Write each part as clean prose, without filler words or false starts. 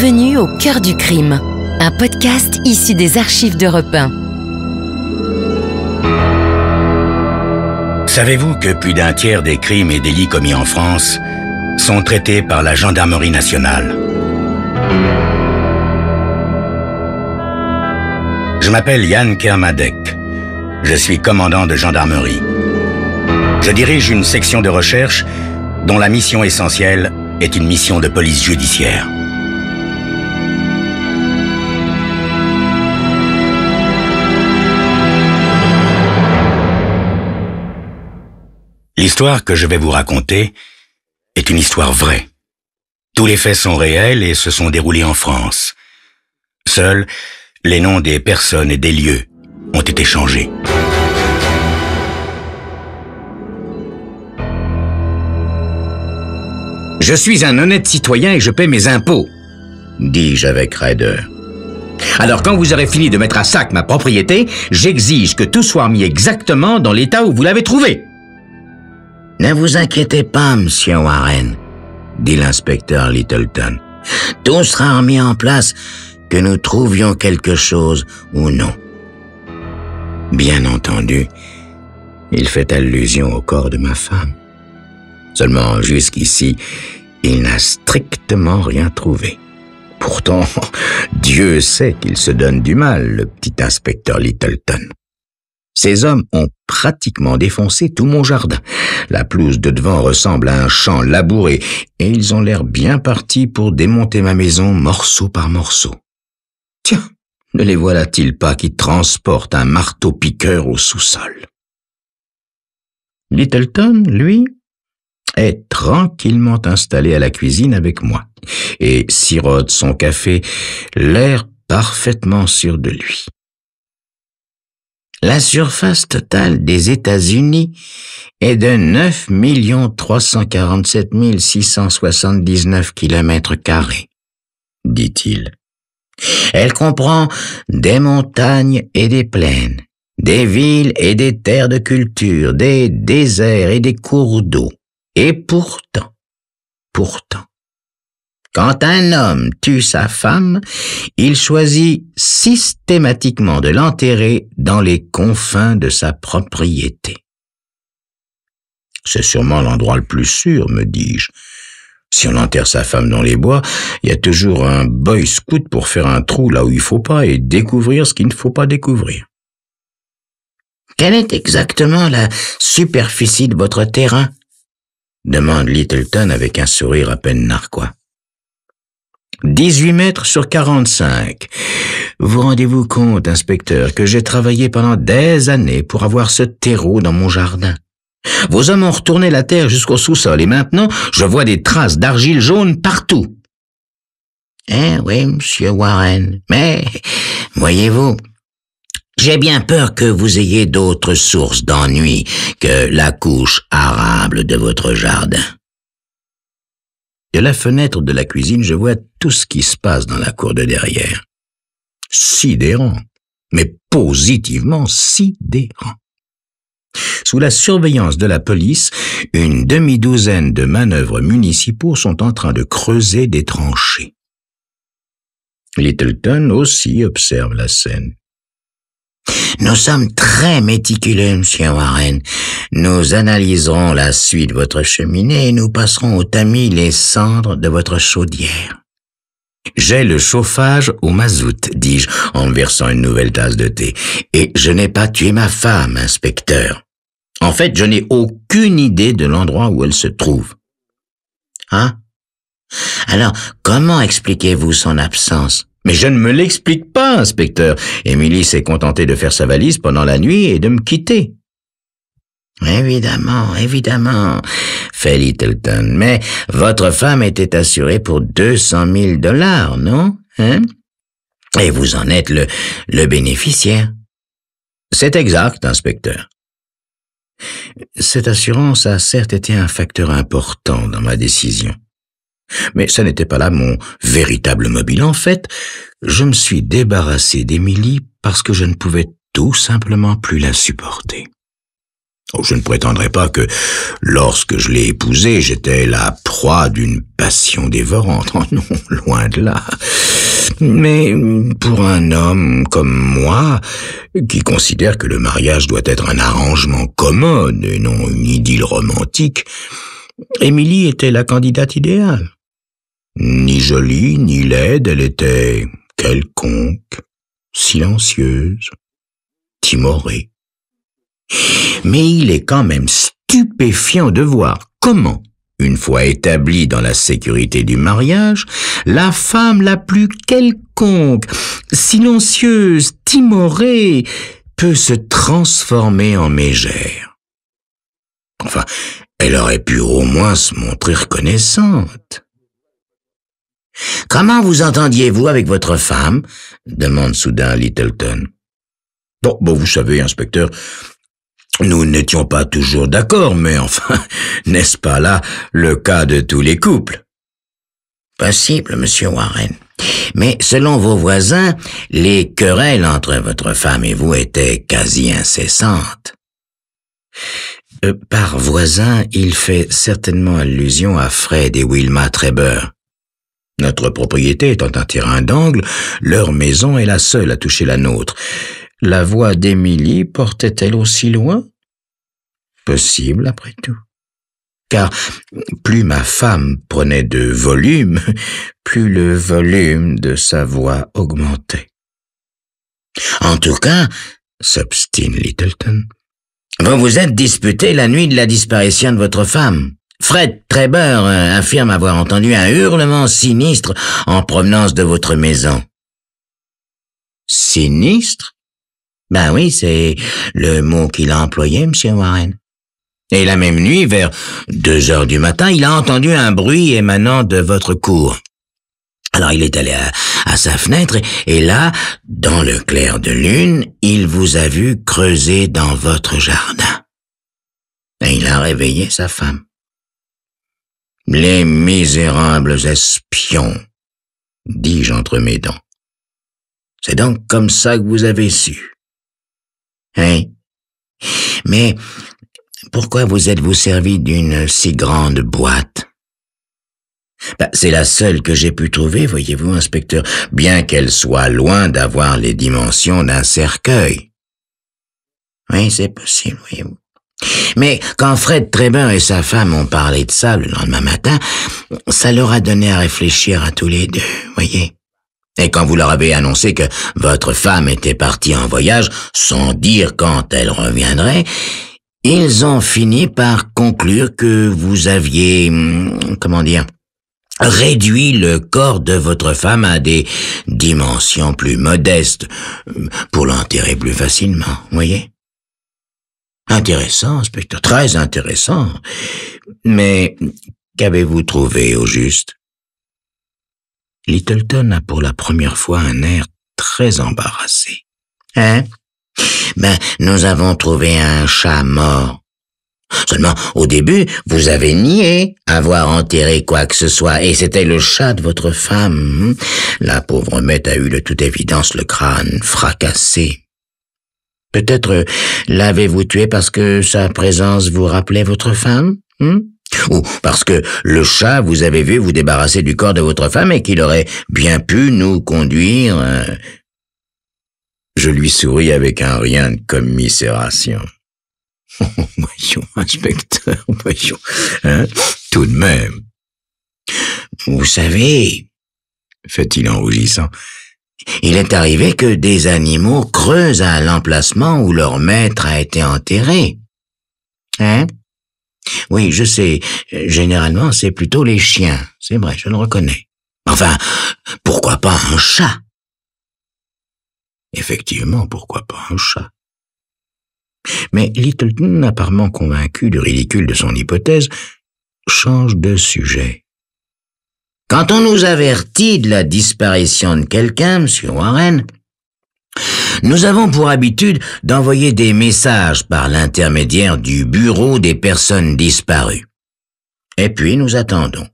Bienvenue au cœur du crime, un podcast issu des archives d'Europe 1. Savez-vous que plus d'un tiers des crimes et délits commis en France sont traités par la gendarmerie nationale? Je m'appelle Yann Kermadec. Je suis commandant de gendarmerie. Je dirige une section de recherche dont la mission essentielle est une mission de police judiciaire. L'histoire que je vais vous raconter est une histoire vraie. Tous les faits sont réels et se sont déroulés en France. Seuls les noms des personnes et des lieux ont été changés. Je suis un honnête citoyen et je paie mes impôts, dis-je avec raideur. Alors quand vous aurez fini de mettre à sac ma propriété, j'exige que tout soit remis exactement dans l'état où vous l'avez trouvé. Ne vous inquiétez pas, monsieur Warren, dit l'inspecteur Littleton. Tout sera remis en place, que nous trouvions quelque chose ou non. Bien entendu, il fait allusion au corps de ma femme. Seulement, jusqu'ici, il n'a strictement rien trouvé. Pourtant, Dieu sait qu'il se donne du mal, le petit inspecteur Littleton. Ces hommes ont pratiquement défoncé tout mon jardin. La pelouse de devant ressemble à un champ labouré et ils ont l'air bien partis pour démonter ma maison morceau par morceau. Tiens, ne les voilà-t-il pas qui transportent un marteau-piqueur au sous-sol? Littleton, lui, est tranquillement installé à la cuisine avec moi et sirote son café, l'air parfaitement sûr de lui. La surface totale des États-Unis est de 9 347 679 km², dit-il. Elle comprend des montagnes et des plaines, des villes et des terres de culture, des déserts et des cours d'eau. Et pourtant, quand un homme tue sa femme, il choisit systématiquement de l'enterrer dans les confins de sa propriété. C'est sûrement l'endroit le plus sûr, me dis-je. Si on enterre sa femme dans les bois, il y a toujours un boy scout pour faire un trou là où il faut pas et découvrir ce qu'il ne faut pas découvrir. Quelle est exactement la superficie de votre terrain? Demande Littleton avec un sourire à peine narquois. 18 mètres sur 45. Vous rendez-vous compte, inspecteur, que j'ai travaillé pendant des années pour avoir ce terreau dans mon jardin. Vos hommes ont retourné la terre jusqu'au sous-sol et maintenant, je vois des traces d'argile jaune partout. Eh oui, monsieur Warren, mais, voyez-vous, j'ai bien peur que vous ayez d'autres sources d'ennui que la couche arable de votre jardin. De la fenêtre de la cuisine, je vois tout ce qui se passe dans la cour de derrière. Sidérant, mais positivement sidérant. Sous la surveillance de la police, une demi-douzaine de manœuvres municipaux sont en train de creuser des tranchées. Littleton aussi observe la scène. Nous sommes très méticuleux, monsieur Warren. Nous analyserons la suite de votre cheminée et nous passerons au tamis les cendres de votre chaudière. J'ai le chauffage au mazout, dis-je en me versant une nouvelle tasse de thé. Et je n'ai pas tué ma femme, inspecteur. En fait, je n'ai aucune idée de l'endroit où elle se trouve. Hein? Alors, comment expliquez-vous son absence? Mais je ne me l'explique pas, inspecteur. Émilie s'est contentée de faire sa valise pendant la nuit et de me quitter. Évidemment, fait Littleton. Mais votre femme était assurée pour 200 000 $, non? Hein? Et vous en êtes le bénéficiaire. C'est exact, inspecteur. Cette assurance a certes été un facteur important dans ma décision. Mais ça n'était pas là mon véritable mobile. En fait, je me suis débarrassé d'Émilie parce que je ne pouvais tout simplement plus la supporter. Oh, je ne prétendrai pas que, lorsque je l'ai épousée, j'étais la proie d'une passion dévorante. Oh non, loin de là. Mais pour un homme comme moi, qui considère que le mariage doit être un arrangement commode et non une idylle romantique, Émilie était la candidate idéale. Ni jolie, ni laide, elle était quelconque, silencieuse, timorée. Mais il est quand même stupéfiant de voir comment, une fois établie dans la sécurité du mariage, la femme la plus quelconque, silencieuse, timorée, peut se transformer en mégère. Enfin, elle aurait pu au moins se montrer reconnaissante. « Comment vous entendiez-vous avec votre femme ?» demande soudain Littleton. « Bon, vous savez, inspecteur, nous n'étions pas toujours d'accord, mais enfin, n'est-ce pas là le cas de tous les couples ?»« Possible, monsieur Warren. Mais selon vos voisins, les querelles entre votre femme et vous étaient quasi incessantes. » Par voisin, il fait certainement allusion à Fred et Wilma Trébeur. Notre propriété étant un terrain d'angle, leur maison est la seule à toucher la nôtre. La voix d'Émilie portait-elle aussi loin? Possible, après tout. Car plus ma femme prenait de volume, plus le volume de sa voix augmentait. En tout cas, s'obstine Littleton, vous vous êtes disputé la nuit de la disparition de votre femme. Fred Trébeur affirme avoir entendu un hurlement sinistre en provenance de votre maison. Sinistre? Ben oui, c'est le mot qu'il a employé, monsieur Warren. Et la même nuit, vers 2 heures du matin, il a entendu un bruit émanant de votre cour. Alors il est allé à sa fenêtre et là, dans le clair de lune, il vous a vu creuser dans votre jardin. Et il a réveillé sa femme. Les misérables espions, dis-je entre mes dents. C'est donc comme ça que vous avez su. Hein? Mais pourquoi vous êtes-vous servi d'une si grande boîte? C'est la seule que j'ai pu trouver, voyez-vous, inspecteur, bien qu'elle soit loin d'avoir les dimensions d'un cercueil. Oui, c'est possible, voyez-vous. Mais quand Fred Trébeur et sa femme ont parlé de ça le lendemain matin, ça leur a donné à réfléchir à tous les deux, voyez. Et quand vous leur avez annoncé que votre femme était partie en voyage, sans dire quand elle reviendrait, ils ont fini par conclure que vous aviez, réduit le corps de votre femme à des dimensions plus modestes pour l'enterrer plus facilement, voyez. Intéressant, inspecteur, très intéressant. Mais qu'avez-vous trouvé au juste? Littleton a pour la première fois un air très embarrassé. Hein? Nous avons trouvé un chat mort. Seulement, au début, vous avez nié avoir enterré quoi que ce soit, et c'était le chat de votre femme. La pauvre bête a eu de toute évidence le crâne fracassé. Peut-être l'avez-vous tué parce que sa présence vous rappelait votre femme? Ou parce que le chat vous avait vu vous débarrasser du corps de votre femme et qu'il aurait bien pu nous conduire... Je lui souris avec un rien de commisération. Voyons, inspecteur, voyons, hein, tout de même. Vous savez, fait-il en rougissant, il est arrivé que des animaux creusent à l'emplacement où leur maître a été enterré. Hein? Oui, je sais, généralement c'est plutôt les chiens, c'est vrai, je le reconnais. Enfin, pourquoi pas un chat? Effectivement, pourquoi pas un chat? Mais Littleton, apparemment convaincu du ridicule de son hypothèse, change de sujet. Quand on nous avertit de la disparition de quelqu'un, monsieur Warren, nous avons pour habitude d'envoyer des messages par l'intermédiaire du bureau des personnes disparues. Et puis nous attendons.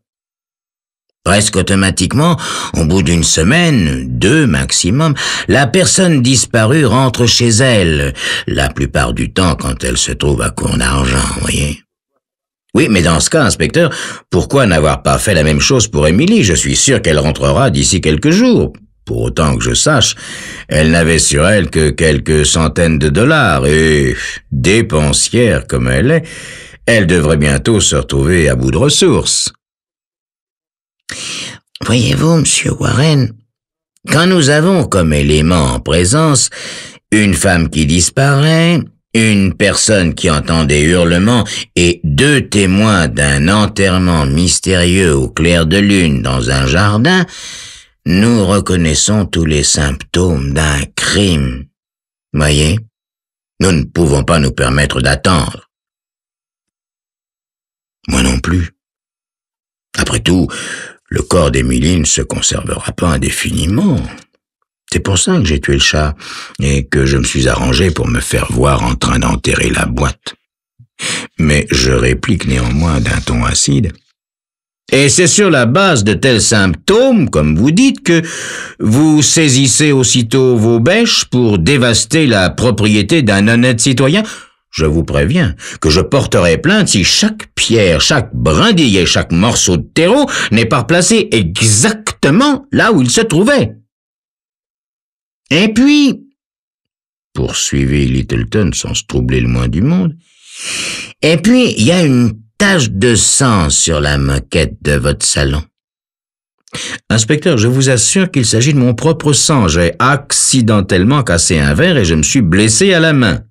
Presque automatiquement, au bout d'une semaine, 2 maximum, la personne disparue rentre chez elle, la plupart du temps quand elle se trouve à court d'argent, voyez. Oui, mais dans ce cas, inspecteur, pourquoi n'avoir pas fait la même chose pour Émilie? Je suis sûr qu'elle rentrera d'ici quelques jours. Pour autant que je sache, elle n'avait sur elle que quelques centaines de dollars et, dépensière comme elle est, elle devrait bientôt se retrouver à bout de ressources. Voyez-vous, Monsieur Warren, quand nous avons comme élément en présence une femme qui disparaît, une personne qui entend des hurlements et 2 témoins d'un enterrement mystérieux au clair de lune dans un jardin, nous reconnaissons tous les symptômes d'un crime. Voyez, nous ne pouvons pas nous permettre d'attendre. Moi non plus. Après tout, le corps d'Émilie ne se conservera pas indéfiniment. C'est pour ça que j'ai tué le chat et que je me suis arrangé pour me faire voir en train d'enterrer la boîte. Mais je réplique néanmoins d'un ton acide. Et c'est sur la base de tels symptômes, comme vous dites, que vous saisissez aussitôt vos bêches pour dévaster la propriété d'un honnête citoyen? Je vous préviens que je porterai plainte si chaque pierre, chaque brindille et chaque morceau de terreau n'est pas placé exactement là où il se trouvait. Et puis, poursuivit Littleton sans se troubler le moins du monde, et puis il y a une tache de sang sur la moquette de votre salon. Inspecteur, je vous assure qu'il s'agit de mon propre sang. J'ai accidentellement cassé un verre et je me suis blessé à la main.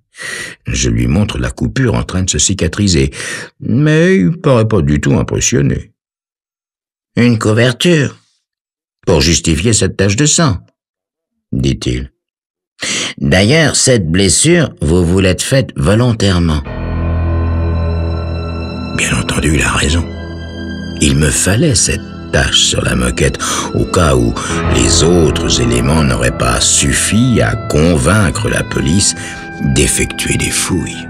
Je lui montre la coupure en train de se cicatriser, mais il paraît pas du tout impressionné. Une couverture pour justifier cette tache de sang, dit-il. D'ailleurs, cette blessure, vous vous l'êtes faite volontairement. Bien entendu, il a raison. Il me fallait cette tache sur la moquette, au cas où les autres éléments n'auraient pas suffi à convaincre la police d'effectuer des fouilles.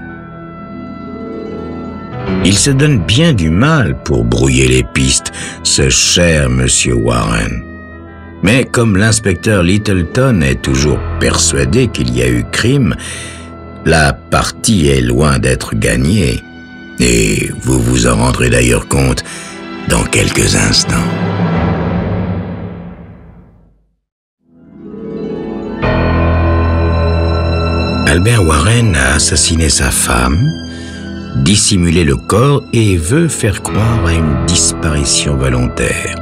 Il se donne bien du mal pour brouiller les pistes, ce cher Monsieur Warren. Mais comme l'inspecteur Littleton est toujours persuadé qu'il y a eu crime, la partie est loin d'être gagnée. Et vous vous en rendrez d'ailleurs compte dans quelques instants. Albert Warren a assassiné sa femme, dissimulé le corps et veut faire croire à une disparition volontaire.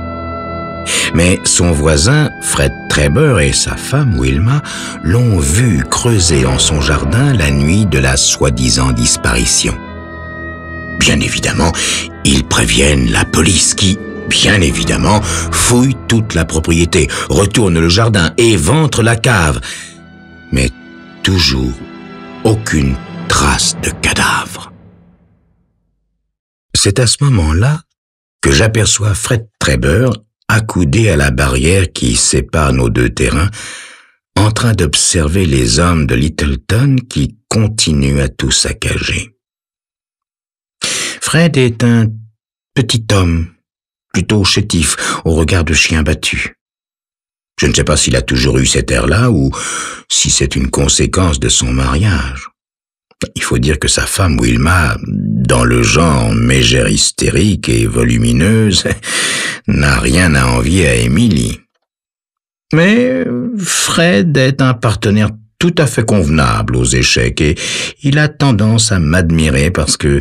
Mais son voisin, Fred Trevor, et sa femme, Wilma, l'ont vu creuser en son jardin la nuit de la soi-disant disparition. Bien évidemment, ils préviennent la police qui, bien évidemment, fouille toute la propriété, retourne le jardin, éventre la cave. Mais toujours aucune trace de cadavre. C'est à ce moment-là que j'aperçois Fred Trevor accoudé à la barrière qui sépare nos 2 terrains, en train d'observer les hommes de Littleton qui continuent à tout saccager. Fred est un petit homme, plutôt chétif, au regard de chien battu. Je ne sais pas s'il a toujours eu cet air-là ou si c'est une conséquence de son mariage. Il faut dire que sa femme Wilma, dans le genre mégère hystérique et volumineuse, n'a rien à envier à Émilie. Mais Fred est un partenaire tout à fait convenable aux échecs et il a tendance à m'admirer parce que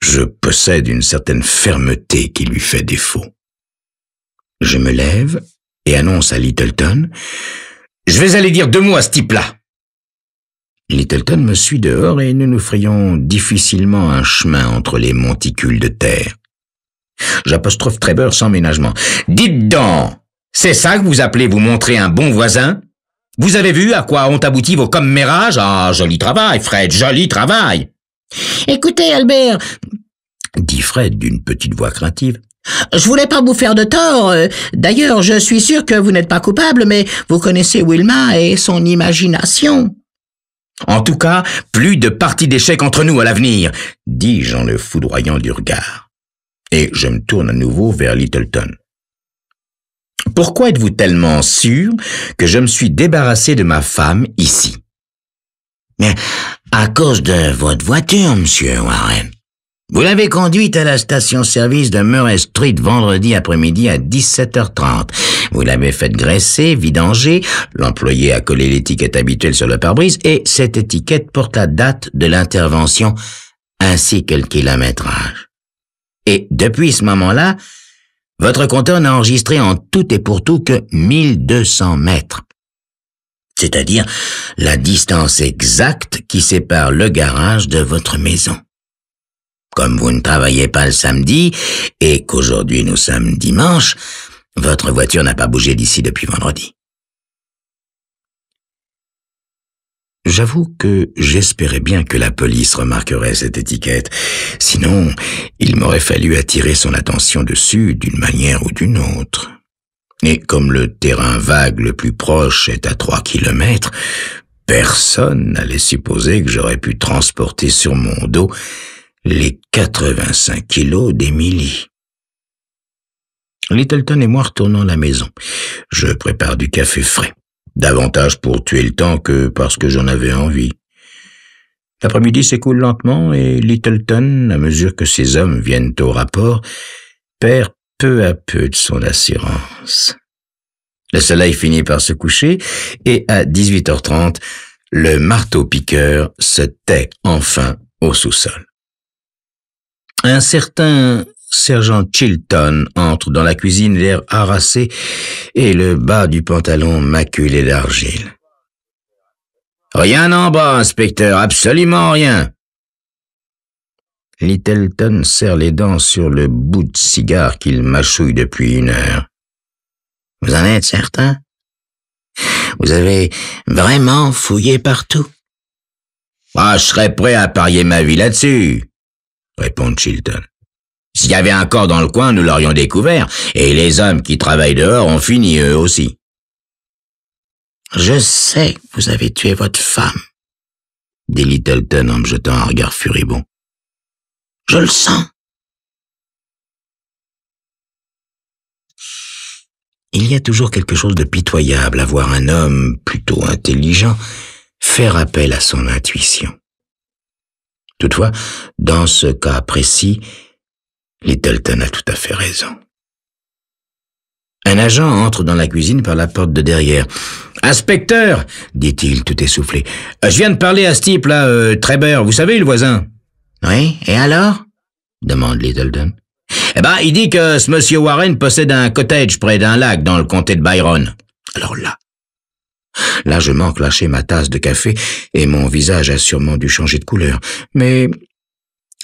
je possède une certaine fermeté qui lui fait défaut. Je me lève et annonce à Littleton « Je vais aller dire 2 mots à ce type-là !» Littleton me suit dehors et nous nous frayons difficilement un chemin entre les monticules de terre. J'apostrophe Trevor sans ménagement. « Dites donc, c'est ça que vous appelez vous montrer un bon voisin? Vous avez vu à quoi ont abouti vos commérages? Ah, joli travail, Fred, joli travail !»« Écoutez, Albert, » dit Fred d'une petite voix craintive, « je voulais pas vous faire de tort. D'ailleurs, je suis sûr que vous n'êtes pas coupable, mais vous connaissez Wilma et son imagination. » « En tout cas, plus de parties d'échecs entre nous à l'avenir, » dis-je en le foudroyant du regard. Et je me tourne à nouveau vers Littleton. Pourquoi êtes-vous tellement sûr que je me suis débarrassé de ma femme ici? Mais à cause de votre voiture, monsieur Warren. Vous l'avez conduite à la station-service de Murray Street vendredi après-midi à 17h30. Vous l'avez faite graisser, vidanger, l'employé a collé l'étiquette habituelle sur le pare-brise et cette étiquette porte la date de l'intervention ainsi que le kilométrage. Et depuis ce moment-là, votre compteur n'a enregistré en tout et pour tout que 1200 mètres. C'est-à-dire la distance exacte qui sépare le garage de votre maison. Comme vous ne travaillez pas le samedi et qu'aujourd'hui nous sommes dimanche, votre voiture n'a pas bougé d'ici depuis vendredi. J'avoue que j'espérais bien que la police remarquerait cette étiquette. Sinon, il m'aurait fallu attirer son attention dessus d'une manière ou d'une autre. Et comme le terrain vague le plus proche est à 3 kilomètres, personne n'allait supposer que j'aurais pu transporter sur mon dos les 85 kilos d'Emily. Littleton et moi retournons à la maison. Je prépare du café frais, davantage pour tuer le temps que parce que j'en avais envie. L'après-midi s'écoule lentement et Littleton, à mesure que ses hommes viennent au rapport, perd peu à peu de son assurance. Le soleil finit par se coucher et à 18h30, le marteau-piqueur se tait enfin au sous-sol. Un certain sergent Chilton entre dans la cuisine, l'air harassé et le bas du pantalon maculé d'argile. « Rien en bas, inspecteur, absolument rien !» Littleton serre les dents sur le bout de cigare qu'il mâchouille depuis 1 heure. « Vous en êtes certain? Vous avez vraiment fouillé partout? »« Ah, je serais prêt à parier ma vie là-dessus !» répond Chilton. « S'il y avait un corps dans le coin, nous l'aurions découvert, et les hommes qui travaillent dehors ont fini eux aussi. »« Je sais que vous avez tué votre femme, » dit Littleton en me jetant un regard furibond. « Je le sens. » Il y a toujours quelque chose de pitoyable à voir un homme plutôt intelligent faire appel à son intuition. Toutefois, dans ce cas précis, Littleton a tout à fait raison. Un agent entre dans la cuisine par la porte de derrière. « Inspecteur !» dit-il tout essoufflé. « Je viens de parler à ce type-là, Trébert, vous savez, le voisin. »« Oui, et alors ?» demande Littleton. « Eh ben, il dit que ce monsieur Warren possède un cottage près d'un lac dans le comté de Byron. » Alors là, je manque lâcher ma tasse de café et mon visage a sûrement dû changer de couleur. Mais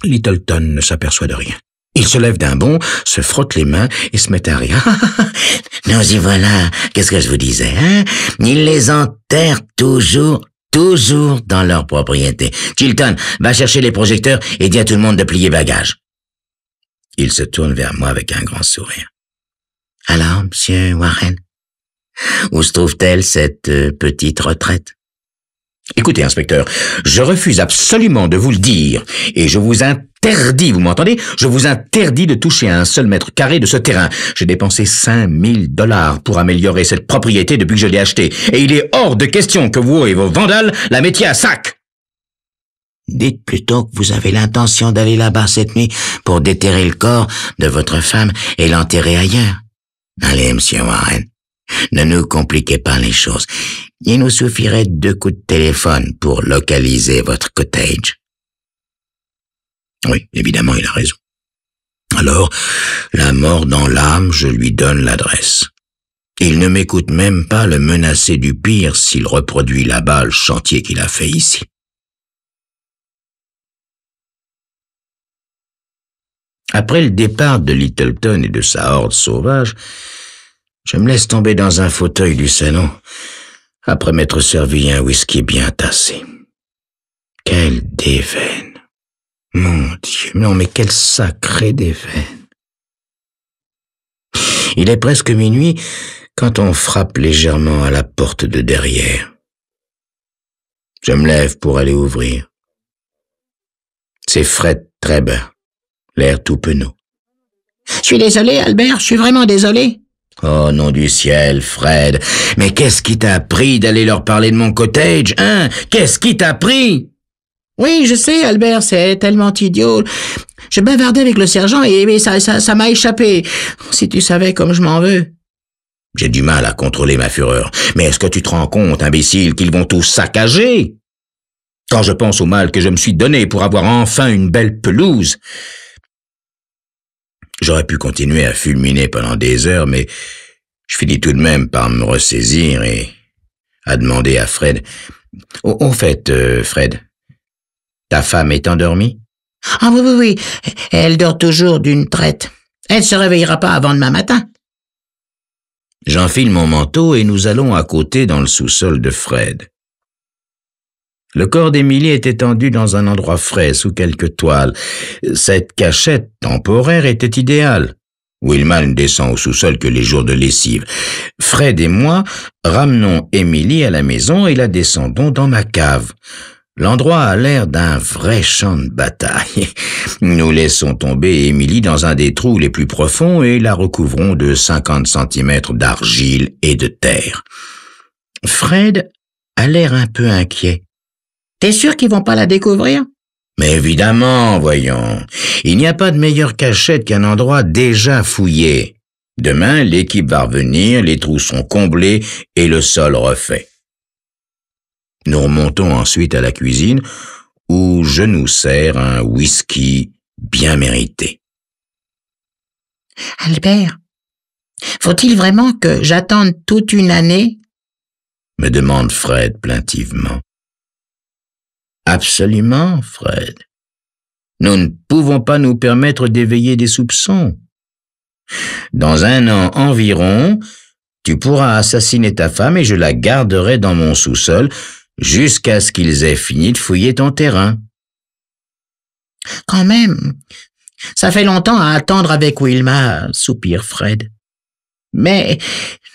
Littleton ne s'aperçoit de rien. Il se lève d'un bond, se frotte les mains et se met à rire. « Nous y voilà, qu'est-ce que je vous disais, hein? Ils les enterrent toujours dans leur propriété. Chilton, va chercher les projecteurs et dis à tout le monde de plier bagages. » Il se tourne vers moi avec un grand sourire. « Alors, monsieur Warren, où se trouve-t-elle cette petite retraite? » Écoutez, inspecteur, je refuse absolument de vous le dire et je vous interdis, vous m'entendez? Je vous interdis de toucher à un seul mètre carré de ce terrain. J'ai dépensé 5000 $ pour améliorer cette propriété depuis que je l'ai achetée et il est hors de question que vous et vos vandales la mettiez à sac. Dites plutôt que vous avez l'intention d'aller là-bas cette nuit pour déterrer le corps de votre femme et l'enterrer ailleurs. Allez, monsieur Warren, ne nous compliquez pas les choses. Il nous suffirait de 2 coups de téléphone pour localiser votre cottage. Oui, évidemment, il a raison. Alors, la mort dans l'âme, je lui donne l'adresse. Il ne m'écoute même pas le menacer du pire s'il reproduit là-bas le chantier qu'il a fait ici. Après le départ de Littleton et de sa horde sauvage, je me laisse tomber dans un fauteuil du salon, après m'être servi un whisky bien tassé. Quelle déveine! Mon Dieu, non mais quelle sacrée déveine! Il est presque minuit quand on frappe légèrement à la porte de derrière. Je me lève pour aller ouvrir. C'est Fred Trébert, l'air tout penaud. « Je suis désolé, Albert, je suis vraiment désolé. » Oh, nom du ciel, Fred. Mais qu'est-ce qui t'a pris d'aller leur parler de mon cottage, hein? Qu'est-ce qui t'a pris? Oui, je sais, Albert, c'est tellement idiot. Je bavardais avec le sergent et ça m'a échappé. Si tu savais comme je m'en veux. J'ai du mal à contrôler ma fureur. Mais est-ce que tu te rends compte, imbécile, qu'ils vont tout saccager? Quand je pense au mal que je me suis donné pour avoir enfin une belle pelouse. J'aurais pu continuer à fulminer pendant des heures, mais je finis tout de même par me ressaisir et à demander à Fred. Au fait, Fred, ta femme est endormie? Ah oui. Elle dort toujours d'une traite. Elle ne se réveillera pas avant demain matin. J'enfile mon manteau et nous allons à côté dans le sous-sol de Fred. Le corps d'Émilie est étendu dans un endroit frais sous quelques toiles. Cette cachette temporaire était idéale. Willman ne descend au sous-sol que les jours de lessive. Fred et moi ramenons Émilie à la maison et la descendons dans ma cave. L'endroit a l'air d'un vrai champ de bataille. Nous laissons tomber Émilie dans un des trous les plus profonds et la recouvrons de 50 centimètres d'argile et de terre. Fred a l'air un peu inquiet. T'es sûr qu'ils vont pas la découvrir? Mais évidemment, voyons. Il n'y a pas de meilleure cachette qu'un endroit déjà fouillé. Demain, l'équipe va revenir, les trous sont comblés et le sol refait. Nous remontons ensuite à la cuisine où je nous sers un whisky bien mérité. Albert, faut-il vraiment que j'attende toute une année? Me demande Fred plaintivement. Absolument, Fred. Nous ne pouvons pas nous permettre d'éveiller des soupçons. Dans 1 an environ, tu pourras assassiner ta femme et je la garderai dans mon sous-sol jusqu'à ce qu'ils aient fini de fouiller ton terrain. Quand même, ça fait longtemps à attendre avec Wilma, soupire Fred. Mais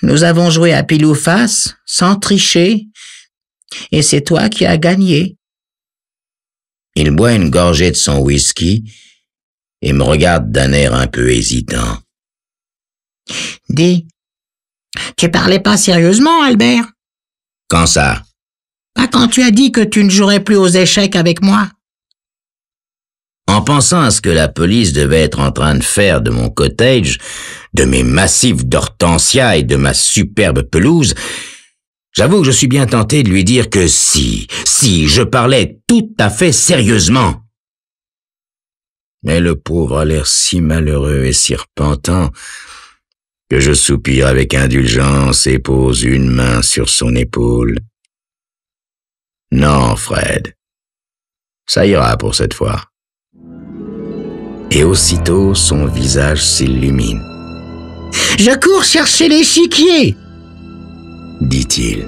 nous avons joué à pile ou face, sans tricher, et c'est toi qui as gagné. Il boit une gorgée de son whisky et me regarde d'un air un peu hésitant. Dis, tu parlais pas sérieusement, Albert? Quand ça? Quand tu as dit que tu ne jouerais plus aux échecs avec moi. En pensant à ce que la police devait être en train de faire de mon cottage, de mes massifs d'hortensia et de ma superbe pelouse, j'avoue que je suis bien tenté de lui dire que si, je parlais tout à fait sérieusement. Mais le pauvre a l'air si malheureux et si repentant que je soupire avec indulgence et pose une main sur son épaule. Non, Fred, ça ira pour cette fois. Et aussitôt, son visage s'illumine. Je cours chercher l'échiquier, dit-il.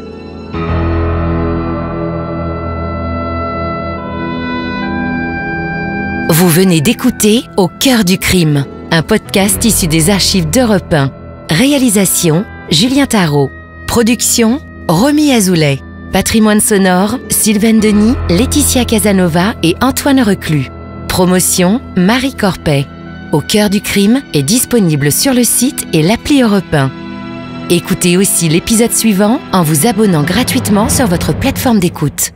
Vous venez d'écouter Au cœur du crime, un podcast issu des archives d'Europe 1. Réalisation, Julien Tarot. Production, Romy Azoulay. Patrimoine sonore, Sylvaine Denis, Laetitia Casanova et Antoine Reclus. Promotion, Marie Corpet. Au cœur du crime est disponible sur le site et l'appli Europe 1. Écoutez aussi l'épisode suivant en vous abonnant gratuitement sur votre plateforme d'écoute.